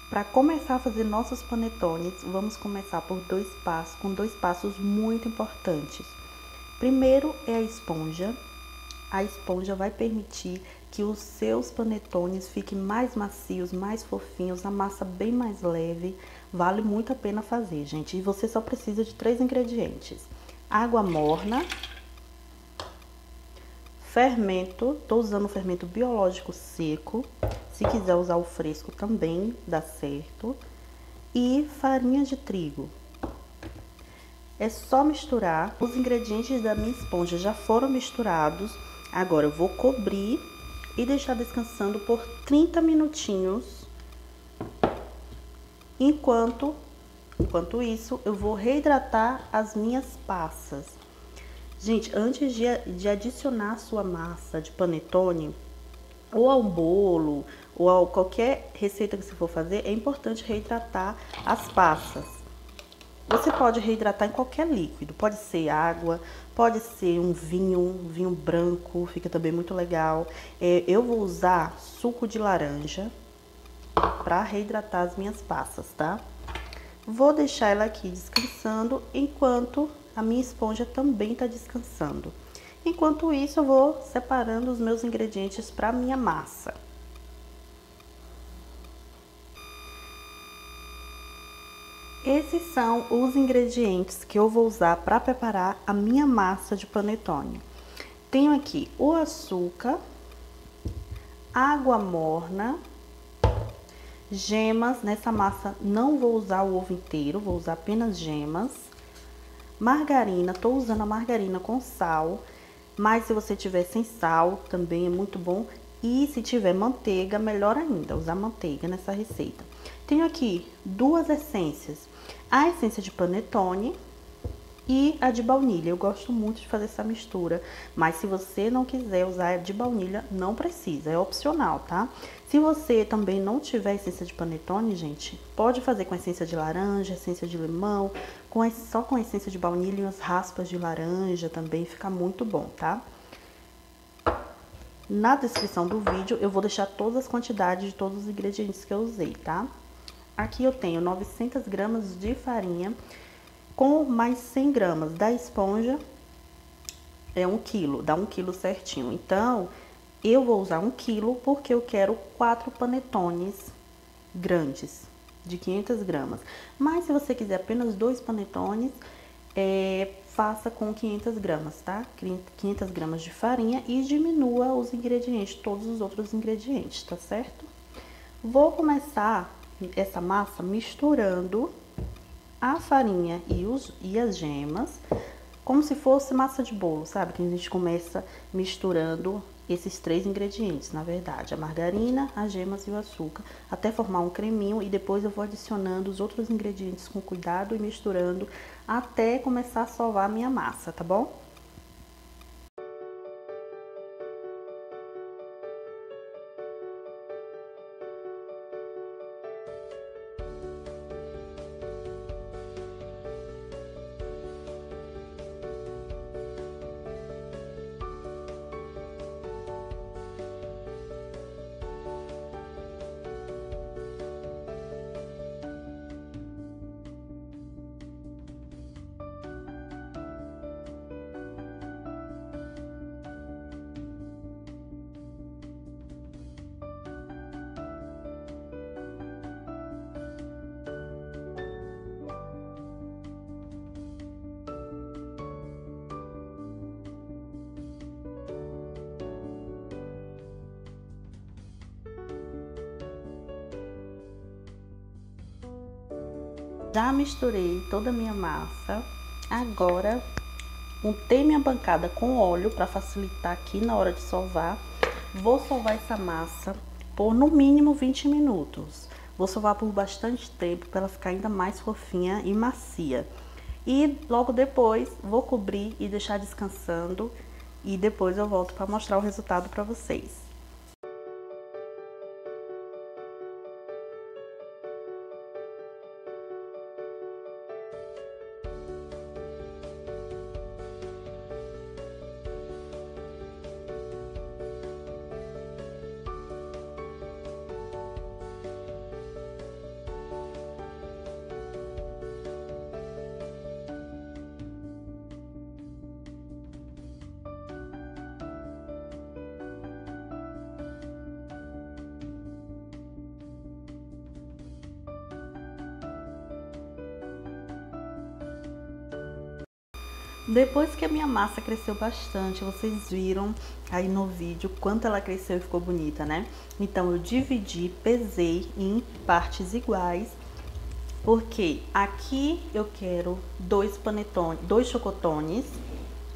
Para começar a fazer nossos panetones, vamos começar por com dois passos muito importantes. Primeiro é a esponja. A esponja vai permitir que os seus panetones fiquem mais macios, mais fofinhos, a massa bem mais leve. Vale muito a pena fazer, gente. E você só precisa de 3 ingredientes: água morna, fermento, tô usando fermento biológico seco. Se quiser usar o fresco também dá certo. E farinha de trigo. É só misturar. Os ingredientes da minha esponja já foram misturados. Agora eu vou cobrir e deixar descansando por 30 minutinhos. Enquanto isso, eu vou reidratar as minhas passas. Gente, antes de adicionar a sua massa de panetone, ou ao bolo, ou a qualquer receita que você for fazer, é importante reidratar as passas. Você pode reidratar em qualquer líquido, pode ser água, pode ser um vinho branco, fica também muito legal. Eu vou usar suco de laranja para reidratar as minhas passas, tá? Vou deixar ela aqui descansando enquanto a minha esponja também está descansando. Enquanto isso, eu vou separando os meus ingredientes para a minha massa. Esses são os ingredientes que eu vou usar para preparar a minha massa de panetone. Tenho aqui o açúcar, água morna, gemas. Nessa massa não vou usar o ovo inteiro, vou usar apenas gemas. Margarina, tô usando a margarina com sal, mas se você tiver sem sal, também é muito bom. E se tiver manteiga, melhor ainda, usar manteiga nessa receita. Tenho aqui 2 essências, a essência de panetone e a de baunilha. Eu gosto muito de fazer essa mistura, mas se você não quiser usar a de baunilha, não precisa, é opcional, tá? Se você também não tiver essência de panetone, gente, pode fazer com essência de laranja, essência de limão, só com essência de baunilha e as raspas de laranja também fica muito bom, tá? Na descrição do vídeo eu vou deixar todas as quantidades de todos os ingredientes que eu usei, tá? Aqui eu tenho 900 gramas de farinha com mais 100 gramas da esponja, é 1 quilo, dá 1 quilo certinho. Então, eu vou usar 1 quilo porque eu quero 4 panetones grandes, de 500 gramas. Mas se você quiser apenas 2 panetones, faça com 500 gramas, tá? 500 gramas de farinha e diminua os ingredientes, todos os outros ingredientes, tá certo? Vou começar essa massa misturando a farinha e as gemas, como se fosse massa de bolo, sabe? Que a gente começa misturando esses 3 ingredientes, na verdade, a margarina, as gemas e o açúcar, até formar um creminho, e depois eu vou adicionando os outros ingredientes com cuidado e misturando até começar a sovar a minha massa, tá bom? Já misturei toda a minha massa. Agora, untei minha bancada com óleo para facilitar aqui na hora de sovar. Vou sovar essa massa por no mínimo 20 minutos. Vou sovar por bastante tempo para ela ficar ainda mais fofinha e macia. E logo depois vou cobrir e deixar descansando. E depois eu volto para mostrar o resultado para vocês. Depois que a minha massa cresceu bastante, vocês viram aí no vídeo quanto ela cresceu e ficou bonita, né? Então eu dividi, pesei em partes iguais, porque aqui eu quero 2 panetones, 2 chocotones,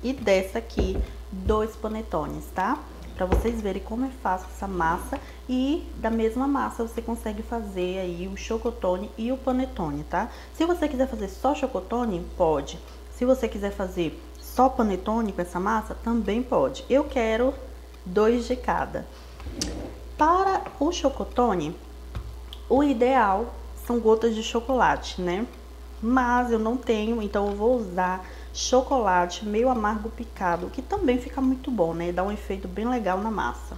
e dessa aqui 2 panetones, tá? Pra vocês verem como é fácil essa massa, e da mesma massa você consegue fazer aí o chocotone e o panetone, tá? Se você quiser fazer só chocotone, pode. Se você quiser fazer só panetone com essa massa, também pode. Eu quero 2 de cada. Para o chocotone, o ideal são gotas de chocolate, né? Mas eu não tenho, então eu vou usar chocolate meio amargo picado, que também fica muito bom, né? Dá um efeito bem legal na massa.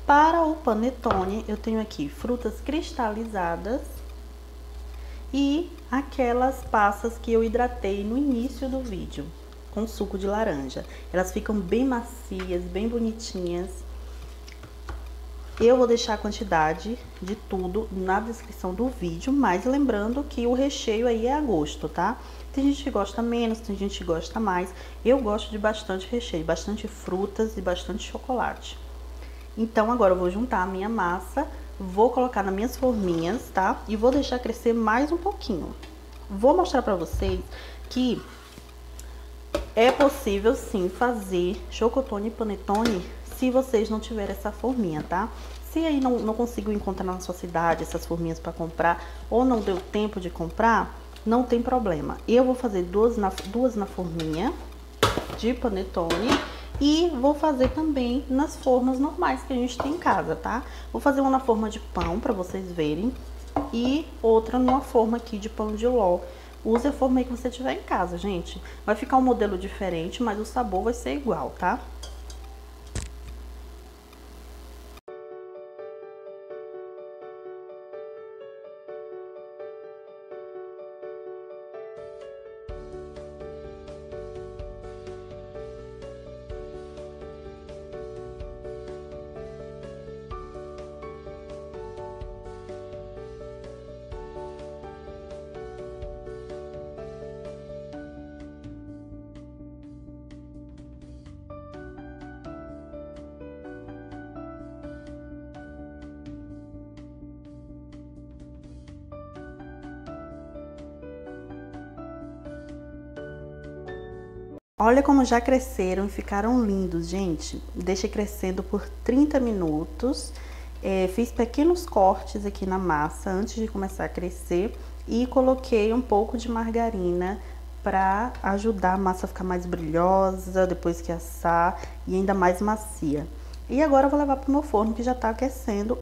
Para o panetone, eu tenho aqui frutas cristalizadas e aquelas passas que eu hidratei no início do vídeo, com suco de laranja. Elas ficam bem macias, bem bonitinhas. Eu vou deixar a quantidade de tudo na descrição do vídeo, mas lembrando que o recheio aí é a gosto, tá? Tem gente que gosta menos, tem gente que gosta mais. Eu gosto de bastante recheio, bastante frutas e bastante chocolate. Então agora eu vou juntar a minha massa, vou colocar nas minhas forminhas, tá? E vou deixar crescer mais um pouquinho. Vou mostrar pra vocês que é possível sim fazer chocotone e panetone se vocês não tiverem essa forminha, tá? Se aí não conseguiu encontrar na sua cidade essas forminhas para comprar, ou não deu tempo de comprar, não tem problema. Eu vou fazer duas na forminha de panetone e vou fazer também nas formas normais que a gente tem em casa, tá? Vou fazer uma na forma de pão para vocês verem e outra numa forma aqui de pão de ló. Use a forma aí que você tiver em casa, gente. Vai ficar um modelo diferente, mas o sabor vai ser igual, tá? Olha como já cresceram e ficaram lindos, gente. Deixei crescendo por 30 minutos. Fiz pequenos cortes aqui na massa antes de começar a crescer. E coloquei um pouco de margarina para ajudar a massa a ficar mais brilhosa depois que assar e ainda mais macia. E agora eu vou levar para o meu forno que já tá aquecendo.